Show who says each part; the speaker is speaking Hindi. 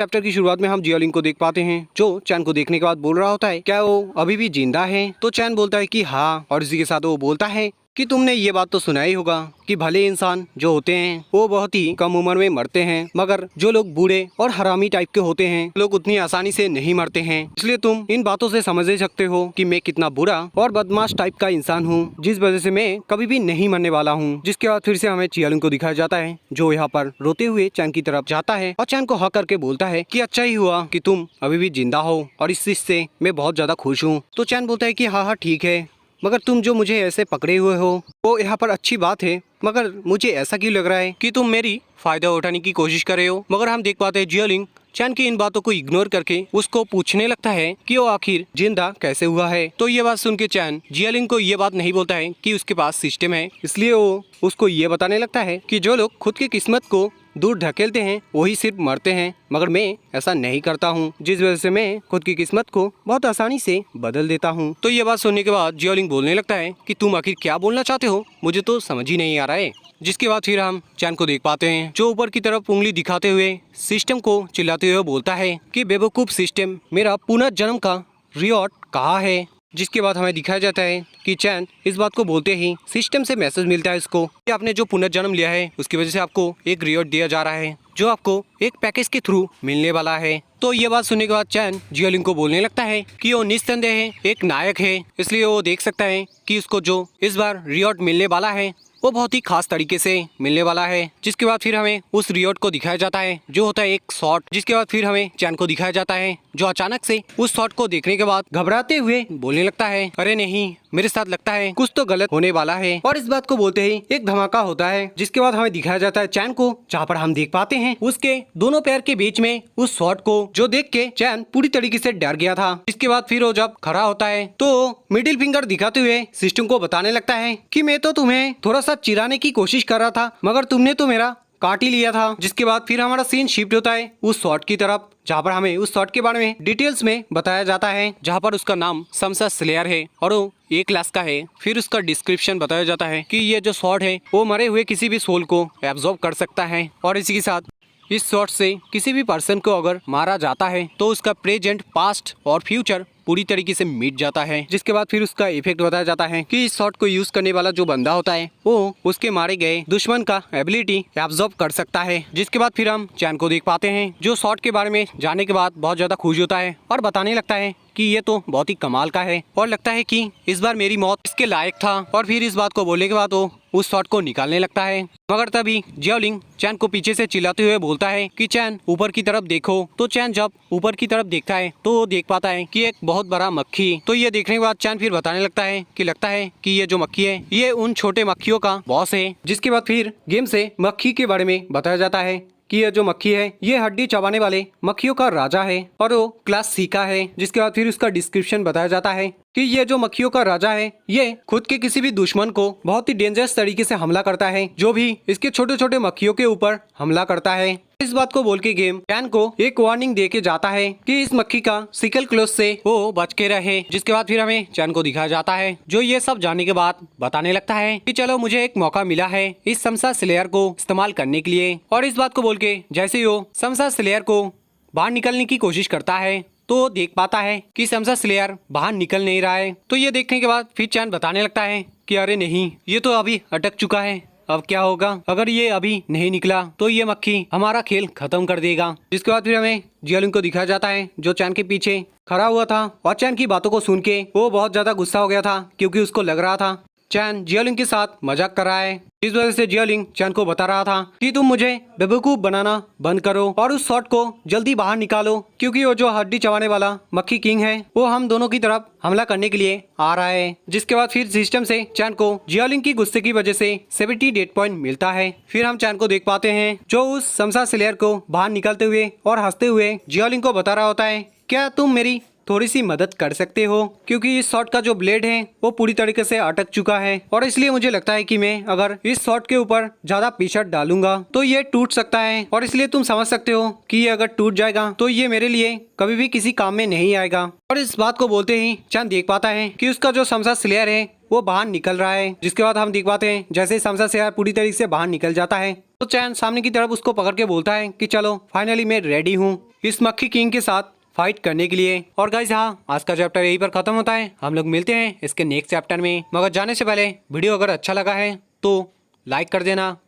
Speaker 1: चैप्टर की शुरुआत में हम जियोलिंग को देख पाते हैं, जो चैन को देखने के बाद बोल रहा होता है क्या वो अभी भी जिंदा है। तो चैन बोलता है कि हाँ, और इसी के साथ वो बोलता है कि तुमने ये बात तो सुना ही होगा कि भले इंसान जो होते हैं वो बहुत ही कम उम्र में मरते हैं, मगर जो लोग बूढ़े और हरामी टाइप के होते हैं लोग उतनी आसानी से नहीं मरते हैं। इसलिए तुम इन बातों से समझ ही सकते हो कि मैं कितना बुरा और बदमाश टाइप का इंसान हूँ, जिस वजह से मैं कभी भी नहीं मरने वाला हूँ। जिसके बाद फिर से हमें जियोलिंग को दिखाया जाता है, जो यहाँ पर रोते हुए चैन की तरफ जाता है और चैन को हक करके बोलता है कि अच्छा ही हुआ कि तुम अभी भी जिंदा हो और इस चीज से मैं बहुत ज्यादा खुश हूँ। तो चैन बोलता है कि हाँ हाँ ठीक है, मगर तुम जो मुझे ऐसे पकड़े हुए हो वो यहाँ पर अच्छी बात है, मगर मुझे ऐसा क्यों लग रहा है कि तुम मेरी फायदा उठाने की कोशिश कर रहे हो। मगर हम देख पाते हैं जियोलिंग चैन की इन बातों को इग्नोर करके उसको पूछने लगता है कि वो आखिर जिंदा कैसे हुआ है। तो ये बात सुन के चैन जियोलिंग को ये बात नहीं बोलता है कि उसके पास सिस्टम है, इसलिए वो उसको ये बताने लगता है कि जो लोग खुद की किस्मत को दूर ढकेलते हैं वही सिर्फ मरते हैं, मगर मैं ऐसा नहीं करता हूँ, जिस वजह से मैं खुद की किस्मत को बहुत आसानी से बदल देता हूँ। तो ये बात सुनने के बाद जियोलिंग बोलने लगता है कि तुम आखिर क्या बोलना चाहते हो, मुझे तो समझ ही नहीं आ रहा है। जिसके बाद फिर हम चैन को देख पाते हैं, जो ऊपर की तरफ उंगली दिखाते हुए सिस्टम को चिल्लाते हुए बोलता है कि बेवकूफ सिस्टम, मेरा पुनर्जन्म का रियॉर्ड कहाँ है। जिसके बाद हमें दिखाया जाता है कि चैन इस बात को बोलते ही सिस्टम से मैसेज मिलता है इसको कि आपने जो पुनर्जन्म लिया है उसकी वजह से आपको एक रिवॉर्ड दिया जा रहा है, जो आपको एक पैकेज के थ्रू मिलने वाला है। तो ये बात सुनने के बाद चैन जियोलिंग को बोलने लगता है कि वो निस्संदेह एक नायक है, इसलिए वो देख सकता है कि उसको जो इस बार रिवॉर्ड मिलने वाला है वो बहुत ही खास तरीके से मिलने वाला है। जिसके बाद फिर हमें उस रिवॉर्ड को दिखाया जाता है जो होता है एक शॉट। जिसके बाद फिर हमें चैन को दिखाया जाता है जो अचानक से उस शॉट को देखने के बाद घबराते हुए बोलने लगता है अरे नहीं, मेरे साथ लगता है कुछ तो गलत होने वाला है। और इस बात को बोलते ही एक धमाका होता है। जिसके बाद हमें दिखाया जाता है चैन को, जहाँ पर हम देख पाते हैं उसके दोनों पैर के बीच में उस शॉट को, जो देख के चैन पूरी तरीके से डर गया था। इसके बाद फिर वो जब खड़ा होता है तो मिडिल फिंगर दिखाते हुए सिस्टम को बताने लगता है कि मैं तो तुम्हें थोड़ा सा चिढ़ाने की कोशिश कर रहा था, मगर तुमने तो मेरा काट ही लिया था। जिसके बाद फिर हमारा सीन शिफ्ट होता है उस शॉट की तरफ, जहाँ पर हमें उस शॉट के बारे में डिटेल्स में बताया जाता है, जहाँ पर उसका नाम समसा स्लेयर है और वो एक क्लास का है। फिर उसका डिस्क्रिप्शन बताया जाता है कि ये जो शॉट है वो मरे हुए किसी भी सोल को एब्जॉर्ब कर सकता है, और इसी के साथ इस शॉट से किसी भी पर्सन को अगर मारा जाता है तो उसका प्रेजेंट, पास्ट और फ्यूचर पूरी तरीके से मिट जाता है। जिसके बाद फिर उसका इफेक्ट बताया जाता है कि इस शॉट को यूज करने वाला जो बंदा होता है वो उसके मारे गए दुश्मन का एबिलिटी एब्जॉर्ब कर सकता है। जिसके बाद फिर हम चैन को देख पाते हैं जो शॉट के बारे में जानने के बाद बहुत ज्यादा खुश होता है और बताने लगता है कि ये तो बहुत ही कमाल का है और लगता है कि इस बार मेरी मौत इसके लायक था। और फिर इस बात को बोलने के बाद वो उस शॉट को निकालने लगता है, मगर तभी जियोलिंग चैन को पीछे से चिल्लाते हुए बोलता है कि चैन ऊपर की तरफ देखो। तो चैन जब ऊपर की तरफ देखता है तो वो देख पाता है कि एक बहुत बड़ा मक्खी। तो ये देखने के बाद चैन फिर बताने लगता है कि लगता है कि ये जो मक्खी है ये उन छोटे मक्खियों का बॉस है। जिसके बाद फिर गेम से मक्खी के बारे में बताया जाता है कि ये जो मक्खी है ये हड्डी चबाने वाले मक्खियों का राजा है और वो क्लास सी का है। जिसके बाद फिर उसका डिस्क्रिप्शन बताया जाता है कि ये जो मक्खियों का राजा है ये खुद के किसी भी दुश्मन को बहुत ही डेंजरस तरीके से हमला करता है, जो भी इसके छोटे छोटे मक्खियों के ऊपर हमला करता है। इस बात को बोल के गेम चैन को एक वार्निंग दे के जाता है कि इस मक्खी का सिकल क्लोज से वो बच के रहे। जिसके बाद फिर हमें चैन को दिखाया जाता है जो ये सब जानने के बाद बताने लगता है कि चलो मुझे एक मौका मिला है इस समसा स्लेयर को इस्तेमाल करने के लिए। और इस बात को बोल के जैसे ही वो समसा स्लेयर को बाहर निकलने की कोशिश करता है तो देख पाता है कि समसा स्लेयर बाहर निकल नहीं रहा है। तो ये देखने के बाद फिर चैन बताने लगता है कि अरे नहीं, ये तो अभी अटक चुका है, अब क्या होगा अगर ये अभी नहीं निकला तो ये मक्खी हमारा खेल खत्म कर देगा। जिसके बाद फिर हमें जियोलिंग को दिखाया जाता है जो चैन के पीछे खड़ा हुआ था और चैन की बातों को सुन के वो बहुत ज्यादा गुस्सा हो गया था, क्योंकि उसको लग रहा था चैन जियोलिंग के साथ मजाक कर रहा है। इस वजह से जियोलिंग चैन को बता रहा था कि तुम मुझे बेवकूफ बनाना बंद करो और उस शॉट को जल्दी बाहर निकालो, क्योंकि वो जो हड्डी चबाने वाला मक्खी किंग है वो हम दोनों की तरफ हमला करने के लिए आ रहा है। जिसके बाद फिर सिस्टम से चैन को जियोलिंग की गुस्से की वजह से 70 डेट पॉइंट मिलता है। फिर हम चैन को देख पाते हैं जो उस समसा स्लेयर को बाहर निकलते हुए और हंसते हुए जियोलिंग को बता रहा होता है क्या तुम मेरी थोड़ी सी मदद कर सकते हो, क्योंकि इस शॉट का जो ब्लेड है वो पूरी तरीके से अटक चुका है और इसलिए मुझे लगता है कि मैं अगर इस शॉट के ऊपर ज्यादा प्रेशर डालूंगा तो ये टूट सकता है, और इसलिए तुम समझ सकते हो कि ये अगर टूट जाएगा तो ये मेरे लिए कभी भी किसी काम में नहीं आएगा। और इस बात को बोलते ही चैन देख पाता है कि उसका जो समसा स्लेयर है वो बाहर निकल रहा है। जिसके बाद हम देख पाते हैं जैसे ही समसा स्लेयर पूरी तरीके से बाहर निकल जाता है तो चैन सामने की तरफ उसको पकड़ के बोलता है कि चलो फाइनली मैं रेडी हूँ। इस मक्खी किंग के साथ फाइट करने के लिए। और गाइस हाँ, आज का चैप्टर यहीं पर खत्म होता है। हम लोग मिलते हैं इसके नेक्स्ट चैप्टर में। मगर जाने से पहले वीडियो अगर अच्छा लगा है तो लाइक कर देना।